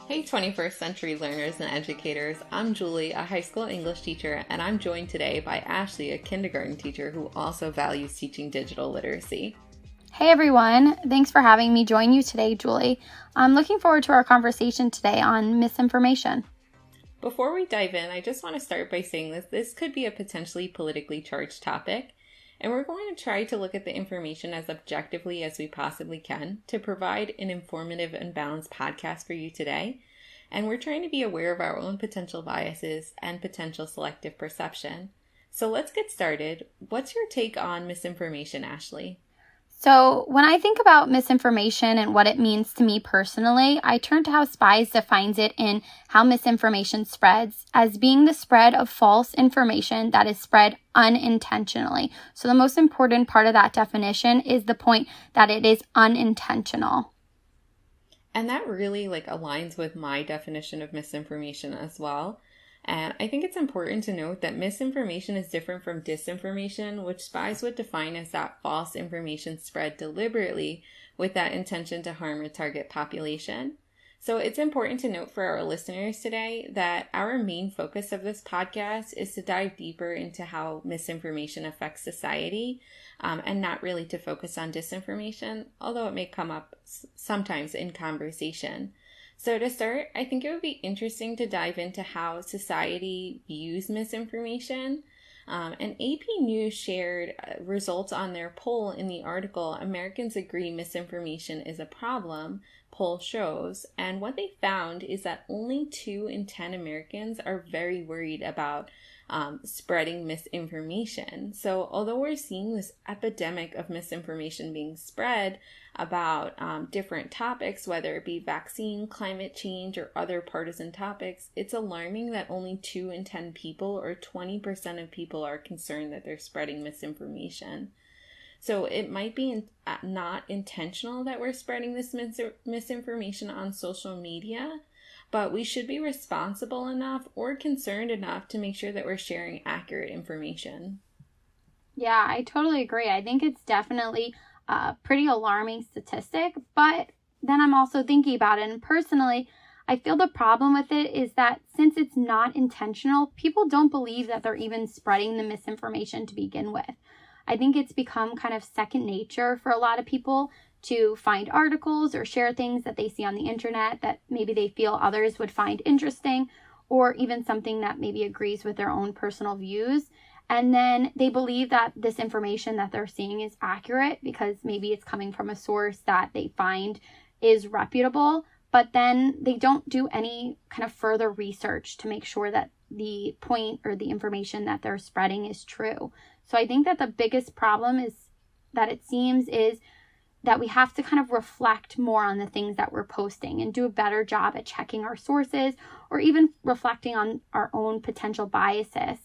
Hey 21st century learners and educators, I'm Julie, a high school English teacher, and I'm joined today by Ashley, a kindergarten teacher who also values teaching digital literacy. Hey everyone, thanks for having me join you today, Julie. I'm looking forward to our conversation today on misinformation. Before we dive in, I just want to start by saying this could be a potentially politically charged topic, and we're going to try to look at the information as objectively as we possibly can to provide an informative and balanced podcast for you today. And we're trying to be aware of our own potential biases and potential selective perception. So let's get started. What's your take on misinformation, Ashley? So, when I think about misinformation and what it means to me personally, I turn to how Spies defines it in How Misinformation Spreads as being the spread of false information that is spread unintentionally. So, the most important part of that definition is the point that it is unintentional. And that really aligns with my definition of misinformation as well. And I think it's important to note that misinformation is different from disinformation, which Spies would define as that false information spread deliberately with that intention to harm a target population. So it's important to note for our listeners today that our main focus of this podcast is to dive deeper into how misinformation affects society, and not really to focus on disinformation, although it may come up sometimes in conversation. So to start, I think it would be interesting to dive into how society views misinformation. And AP News shared results on their poll in the article, Americans Agree Misinformation is a Problem, poll shows. And what they found is that only 2 in 10 Americans are very worried about spreading misinformation. So although we're seeing this epidemic of misinformation being spread about different topics, whether it be vaccine, climate change, or other partisan topics, it's alarming that only 2 in 10 people, or 20% of people, are concerned that they're spreading misinformation. So it might be not intentional that we're spreading this misinformation on social media, but we should be responsible enough or concerned enough to make sure that we're sharing accurate information. Yeah, I totally agree. I think it's definitely a pretty alarming statistic, but then I'm also thinking about it, and personally, I feel the problem with it is that since it's not intentional, people don't believe that they're even spreading the misinformation to begin with. I think it's become kind of second nature for a lot of people to find articles or share things that they see on the internet that maybe they feel others would find interesting, or even something that maybe agrees with their own personal views. And then they believe that this information that they're seeing is accurate because maybe it's coming from a source that they find is reputable, but then they don't do any kind of further research to make sure that the point or the information that they're spreading is true. So I think that the biggest problem is that it seems is that we have to kind of reflect more on the things that we're posting and do a better job at checking our sources or even reflecting on our own potential biases.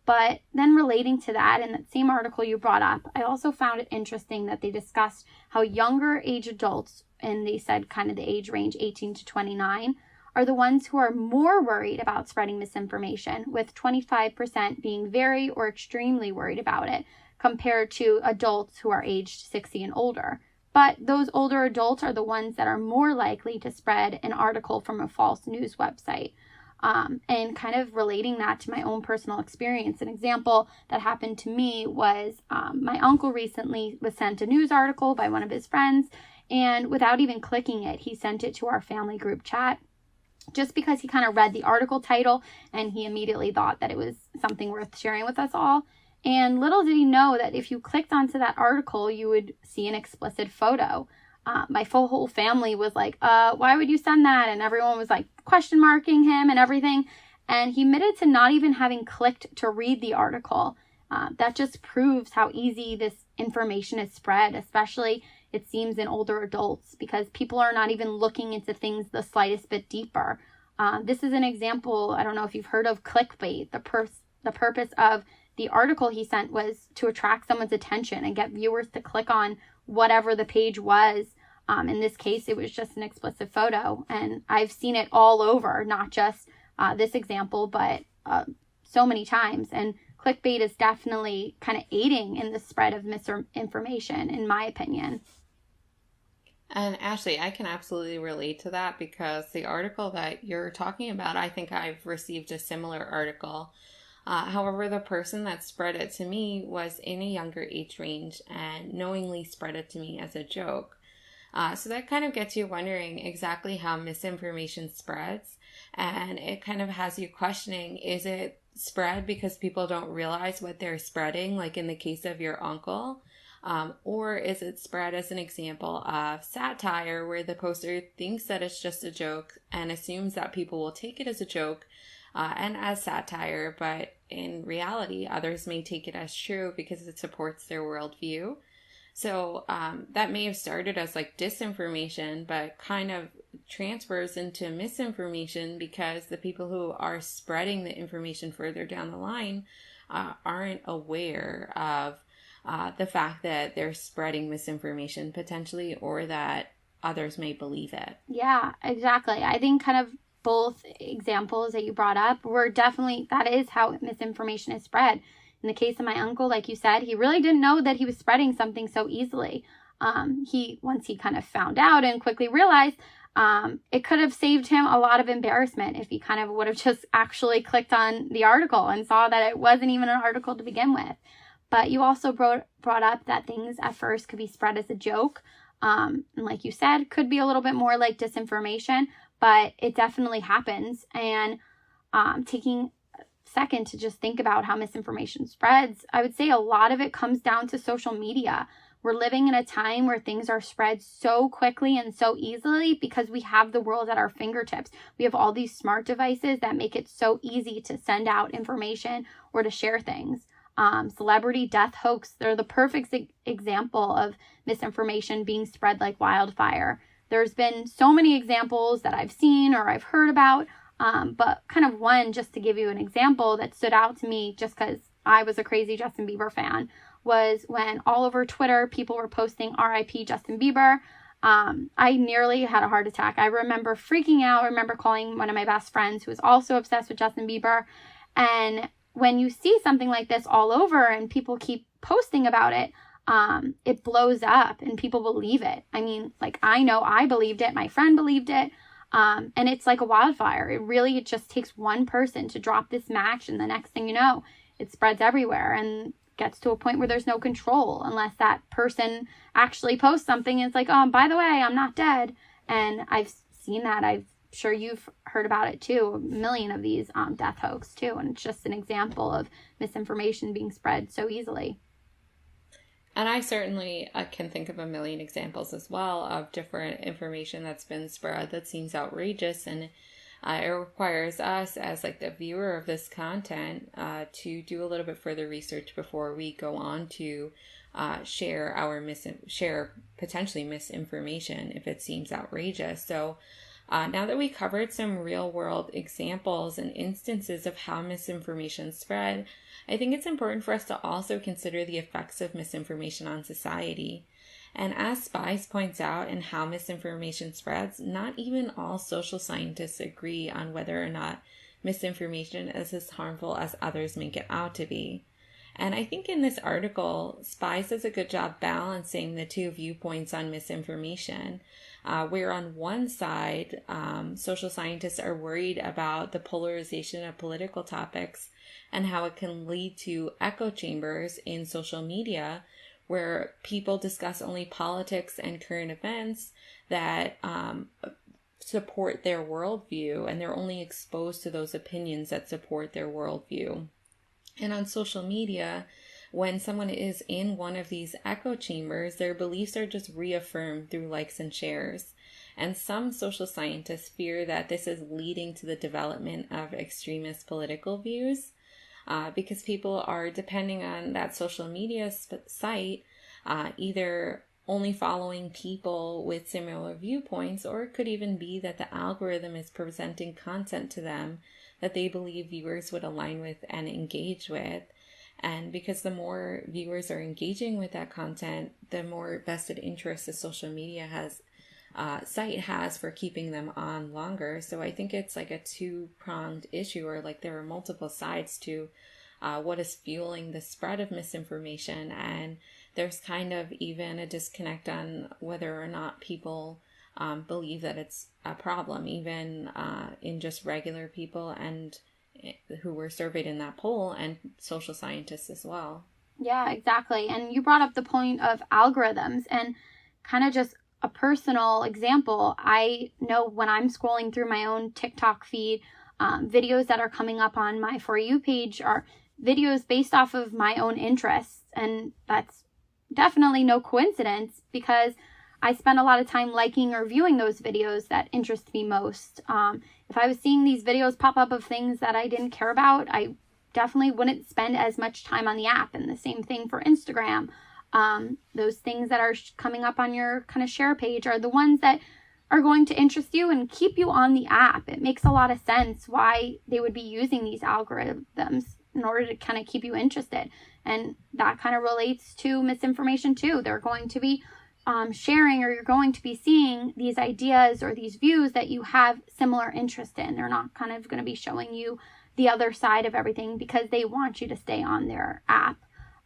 But then relating to that, in that same article you brought up, I also found it interesting that they discussed how younger age adults, and they said kind of the age range 18 to 29, are the ones who are more worried about spreading misinformation, with 25% being very or extremely worried about it, compared to adults who are aged 60 and older. But those older adults are the ones that are more likely to spread an article from a false news website. And kind of relating that to my own personal experience. An example that happened to me was my uncle recently was sent a news article by one of his friends, and without even clicking it, he sent it to our family group chat just because he kind of read the article title and he immediately thought that it was something worth sharing with us all. And little did he know that if you clicked onto that article, you would see an explicit photo. My whole family was like, why would you send that? And everyone was like question marking him and everything. And he admitted to not even having clicked to read the article. That just proves how easy this information is spread, especially it seems in older adults, because people are not even looking into things the slightest bit deeper. This is an example. I don't know if you've heard of clickbait. The purpose of the article he sent was to attract someone's attention and get viewers to click on whatever the page was. In this case, it was just an explicit photo. And I've seen it all over, not just this example, but so many times. And clickbait is definitely kind of aiding in the spread of misinformation, in my opinion. And Ashley, I can absolutely relate to that because the article that you're talking about, I think I've received a similar article. However, the person that spread it to me was in a younger age range and knowingly spread it to me as a joke. So that kind of gets you wondering exactly how misinformation spreads. And it kind of has you questioning, is it spread because people don't realize what they're spreading, like in the case of your uncle? Or is it spread as an example of satire where the poster thinks that it's just a joke and assumes that people will take it as a joke and as satire, but in reality, others may take it as true because it supports their worldview. So that may have started as like disinformation, but kind of transfers into misinformation because the people who are spreading the information further down the line aren't aware of the fact that they're spreading misinformation potentially, or that others may believe it. Yeah, exactly. I think kind of both examples that you brought up were definitely, that is how misinformation is spread. In the case of my uncle, like you said, he really didn't know that he was spreading something so easily. Once he kind of found out and quickly realized, it could have saved him a lot of embarrassment if he kind of would have just actually clicked on the article and saw that it wasn't even an article to begin with. But you also brought up that things at first could be spread as a joke. And like you said, could be a little bit more like disinformation, but it definitely happens. And taking a second to just think about how misinformation spreads, I would say a lot of it comes down to social media. We're living in a time where things are spread so quickly and so easily because we have the world at our fingertips. We have all these smart devices that make it so easy to send out information or to share things. Celebrity death hoax, they're the perfect example of misinformation being spread like wildfire. There's been so many examples that I've seen or I've heard about, but kind of one, just to give you an example that stood out to me just because I was a crazy Justin Bieber fan, was when all over Twitter people were posting RIP Justin Bieber. I nearly had a heart attack. I remember freaking out. I remember calling one of my best friends who was also obsessed with Justin Bieber. And when you see something like this all over and people keep posting about it, it blows up and people believe it. I mean, like, I know I believed it. My friend believed it. And it's like a wildfire. It just takes one person to drop this match, and the next thing you know, it spreads everywhere and gets to a point where there's no control unless that person actually posts something and it's like, oh, by the way, I'm not dead. And I've seen that. I'm sure you've heard about it too. A million of these death hoax too. And it's just an example of misinformation being spread so easily. And I certainly can think of a million examples as well of different information that's been spread that seems outrageous, and it requires us as like the viewer of this content to do a little bit further research before we go on to share potentially misinformation if it seems outrageous. So now that we covered some real world examples and instances of how misinformation spread, I think it's important for us to also consider the effects of misinformation on society. And as Spies points out in How Misinformation Spreads, not even all social scientists agree on whether or not misinformation is as harmful as others make it out to be. And I think in this article, Spies does a good job balancing the two viewpoints on misinformation. Where on one side, social scientists are worried about the polarization of political topics and how it can lead to echo chambers in social media where people discuss only politics and current events that support their worldview, and they're only exposed to those opinions that support their worldview. And on social media, when someone is in one of these echo chambers, their beliefs are just reaffirmed through likes and shares. And some social scientists fear that this is leading to the development of extremist political views because people are depending on that social media site, either only following people with similar viewpoints, or it could even be that the algorithm is presenting content to them that they believe viewers would align with and engage with. And because the more viewers are engaging with that content, the more vested interest the social media site has for keeping them on longer. So I think it's like a two-pronged issue, or like there are multiple sides to what is fueling the spread of misinformation. And there's kind of even a disconnect on whether or not people believe that it's a problem, even in just regular people and who were surveyed in that poll, and social scientists as well. Yeah, exactly. And you brought up the point of algorithms, and kind of just a personal example. I know when I'm scrolling through my own TikTok feed, videos that are coming up on my For You page are videos based off of my own interests. And that's definitely no coincidence, because I spend a lot of time liking or viewing those videos that interest me most. If I was seeing these videos pop up of things that I didn't care about, I definitely wouldn't spend as much time on the app. And the same thing for Instagram. Those things that are coming up on your kind of share page are the ones that are going to interest you and keep you on the app. It makes a lot of sense why they would be using these algorithms in order to kind of keep you interested. And that kind of relates to misinformation too. They're going to be sharing, or you're going to be seeing these ideas or these views that you have similar interest in. They're not kind of going to be showing you the other side of everything because they want you to stay on their app.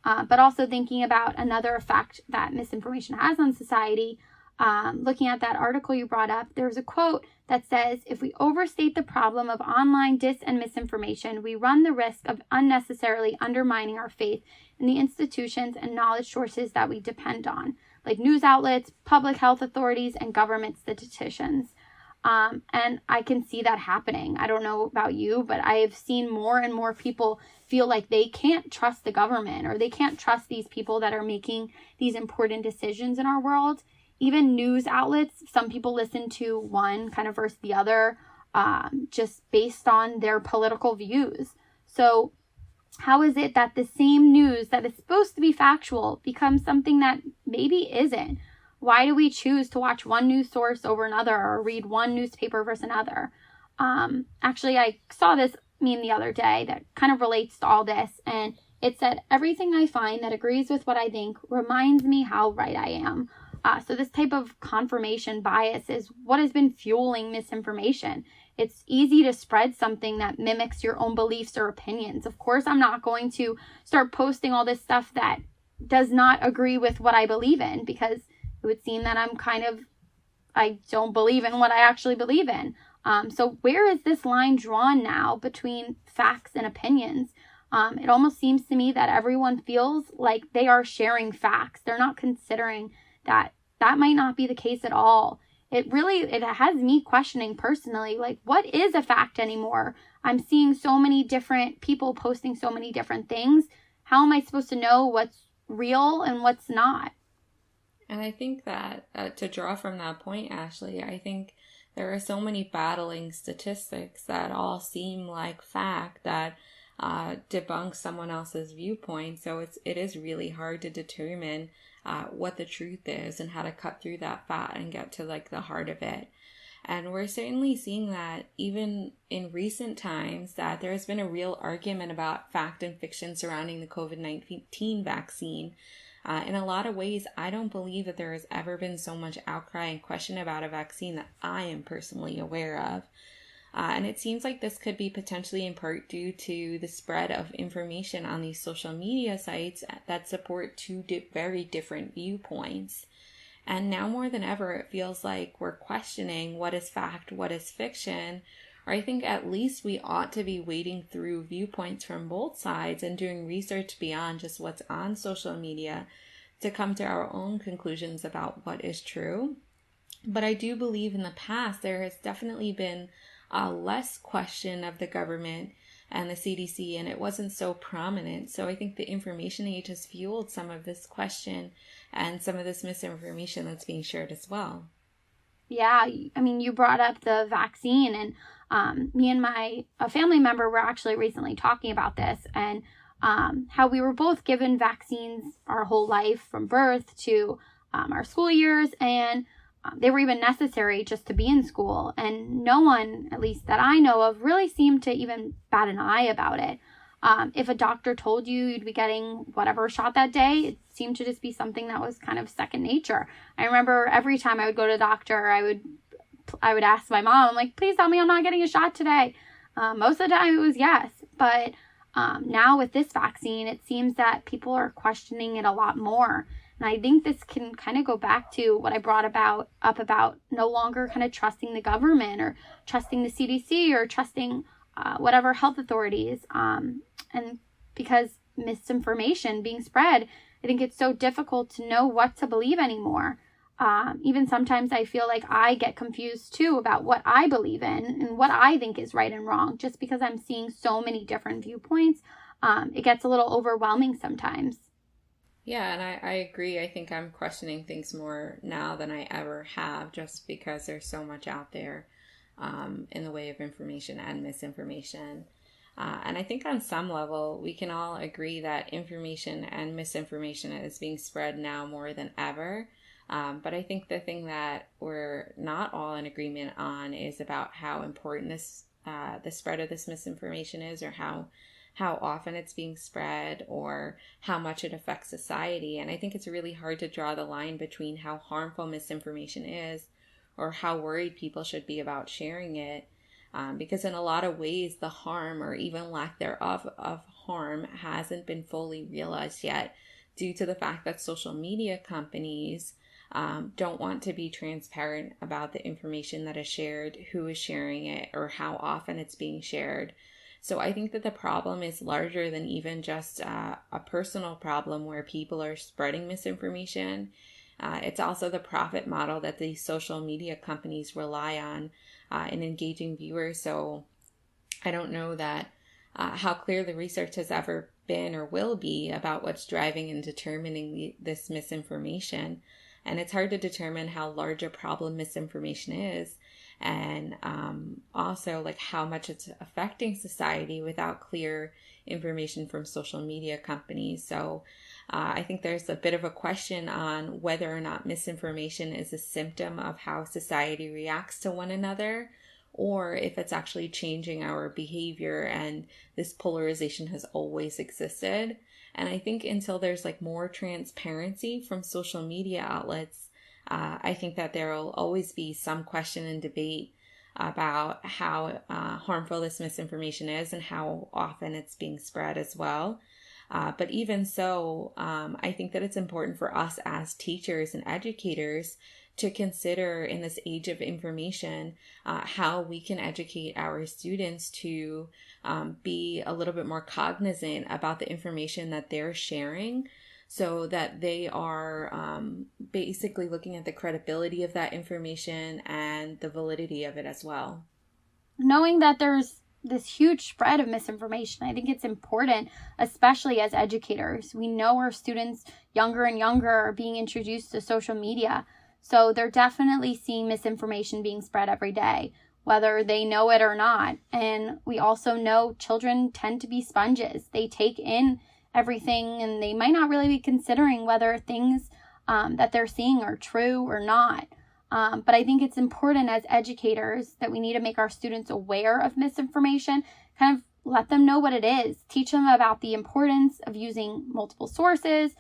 But also thinking about another effect that misinformation has on society. Looking at that article you brought up, there's a quote that says, "If we overstate the problem of online dis and misinformation, we run the risk of unnecessarily undermining our faith in the institutions and knowledge sources that we depend on, like news outlets, public health authorities, and government statisticians." And I can see that happening. I don't know about you, but I have seen more and more people feel like they can't trust the government, or they can't trust these people that are making these important decisions in our world. Even news outlets, some people listen to one kind of versus the other, just based on their political views. So how is it that the same news that is supposed to be factual becomes something that maybe isn't? Why do we choose to watch one news source over another, or read one newspaper versus another? Actually, I saw this meme the other day that kind of relates to all this, and it said, "Everything I find that agrees with what I think reminds me how right I am." So this type of confirmation bias is what has been fueling misinformation. It's easy to spread something that mimics your own beliefs or opinions. Of course, I'm not going to start posting all this stuff that does not agree with what I believe in, because it would seem that I don't believe in what I actually believe in. So where is this line drawn now between facts and opinions? It almost seems to me that everyone feels like they are sharing facts. They're not considering that might not be the case at all. It has me questioning personally, like, what is a fact anymore? I'm seeing so many different people posting so many different things. How am I supposed to know what's real and what's not? And I think that to draw from that point, Ashley, I think there are so many battling statistics that all seem like fact that debunk someone else's viewpoint. So it is really hard to determine what the truth is and how to cut through that fat and get to like the heart of it. And we're certainly seeing that even in recent times, that there has been a real argument about fact and fiction surrounding the COVID-19 vaccine. In a lot of ways, I don't believe that there has ever been so much outcry and question about a vaccine that I am personally aware of. And it seems like this could be potentially in part due to the spread of information on these social media sites that support two very different viewpoints. And now more than ever, it feels like we're questioning what is fact, what is fiction, or I think at least we ought to be wading through viewpoints from both sides and doing research beyond just what's on social media to come to our own conclusions about what is true. But I do believe in the past there has definitely been less question of the government and the CDC, and it wasn't so prominent. So I think the information age has fueled some of this question and some of this misinformation that's being shared as well. Yeah, I mean, you brought up the vaccine, and me and a family member were actually recently talking about this, and how we were both given vaccines our whole life from birth to our school years, and they were even necessary just to be in school. And no one, at least that I know of, really seemed to even bat an eye about it. If a doctor told you you'd be getting whatever shot that day, it seemed to just be something that was kind of second nature. I remember every time I would go to the doctor, I would ask my mom, I'm like, please tell me I'm not getting a shot today. Most of the time it was yes. But Now with this vaccine, it seems that people are questioning it a lot more. And I think this can kind of go back to what I brought up about no longer kind of trusting the government or trusting the CDC or trusting whatever health authorities. And because misinformation being spread, I think it's so difficult to know what to believe anymore. Even sometimes I feel like I get confused too about what I believe in and what I think is right and wrong, just because I'm seeing so many different viewpoints. It gets a little overwhelming sometimes. Yeah, and I agree. I think I'm questioning things more now than I ever have, just because there's so much out there in the way of information and misinformation. And I think on some level, we can all agree that information and misinformation is being spread now more than ever. But I think the thing that we're not all in agreement on is about how important the spread of this misinformation is, or how often it's being spread, or how much it affects society. And I think it's really hard to draw the line between how harmful misinformation is, or how worried people should be about sharing it. Because in a lot of ways, the harm, or even lack thereof of harm, hasn't been fully realized yet, due to the fact that social media companies don't want to be transparent about the information that is shared, who is sharing it, or how often it's being shared. So I think that the problem is larger than even just a personal problem where people are spreading misinformation. It's also the profit model that these social media companies rely on in engaging viewers. So I don't know that how clear the research has ever been or will be about what's driving and determining this misinformation. And it's hard to determine how large a problem misinformation is, and also like how much it's affecting society without clear information from social media companies. So I think there's a bit of a question on whether or not misinformation is a symptom of how society reacts to one another, or if it's actually changing our behavior, and this polarization has always existed. And I think until there's like more transparency from social media outlets, I think that there will always be some question and debate about how harmful this misinformation is and how often it's being spread as well. But even so, I think that it's important for us as teachers and educators to consider, in this age of information, how we can educate our students to be a little bit more cognizant about the information that they're sharing, so that they are basically looking at the credibility of that information and the validity of it as well. Knowing that there's this huge spread of misinformation, I think it's important, especially as educators. We know our students, younger and younger, are being introduced to social media. So they're definitely seeing misinformation being spread every day, whether they know it or not. And we also know children tend to be sponges. They take in everything, and they might not really be considering whether things that they're seeing are true or not. But I think it's important as educators that we need to make our students aware of misinformation, kind of let them know what it is, teach them about the importance of using multiple sources,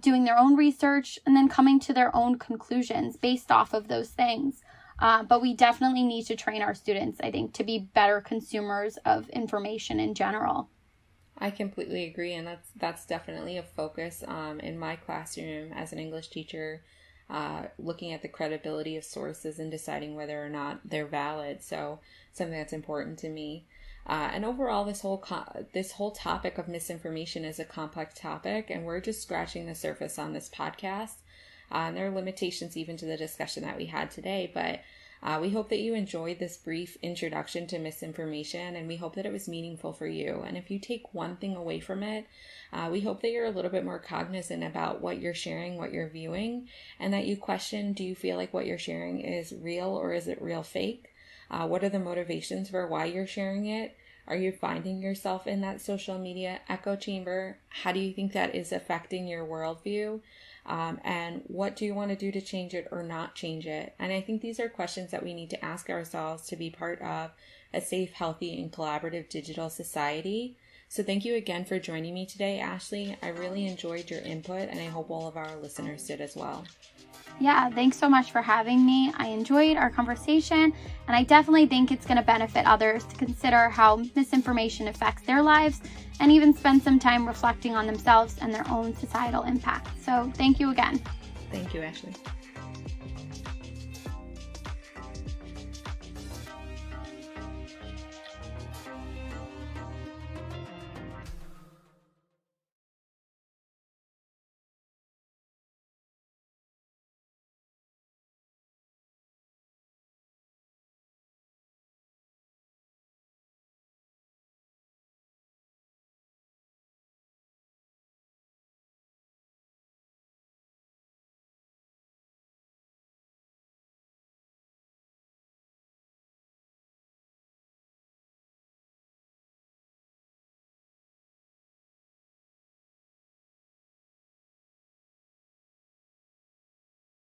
doing their own research, and then coming to their own conclusions based off of those things. But we definitely need to train our students, I think, to be better consumers of information in general. I completely agree, and that's definitely a focus in my classroom as an English teacher, looking at the credibility of sources and deciding whether or not they're valid. So something that's important to me. And overall, this whole topic of misinformation is a complex topic, and we're just scratching the surface on this podcast. And there are limitations even to the discussion that we had today, but we hope that you enjoyed this brief introduction to misinformation, and we hope that it was meaningful for you. And if you take one thing away from it, we hope that you're a little bit more cognizant about what you're sharing, what you're viewing, and that you question, do you feel like what you're sharing is real, or is it real fake? What are the motivations for why you're sharing it? Are you finding yourself in that social media echo chamber? How do you think that is affecting your worldview? And what do you want to do to change it or not change it? And I think these are questions that we need to ask ourselves to be part of a safe, healthy, and collaborative digital society. So thank you again for joining me today, Ashley. I really enjoyed your input, and I hope all of our listeners did as well. Yeah, thanks so much for having me. I enjoyed our conversation, and I definitely think it's going to benefit others to consider how misinformation affects their lives and even spend some time reflecting on themselves and their own societal impact. So thank you again. Thank you, Ashley.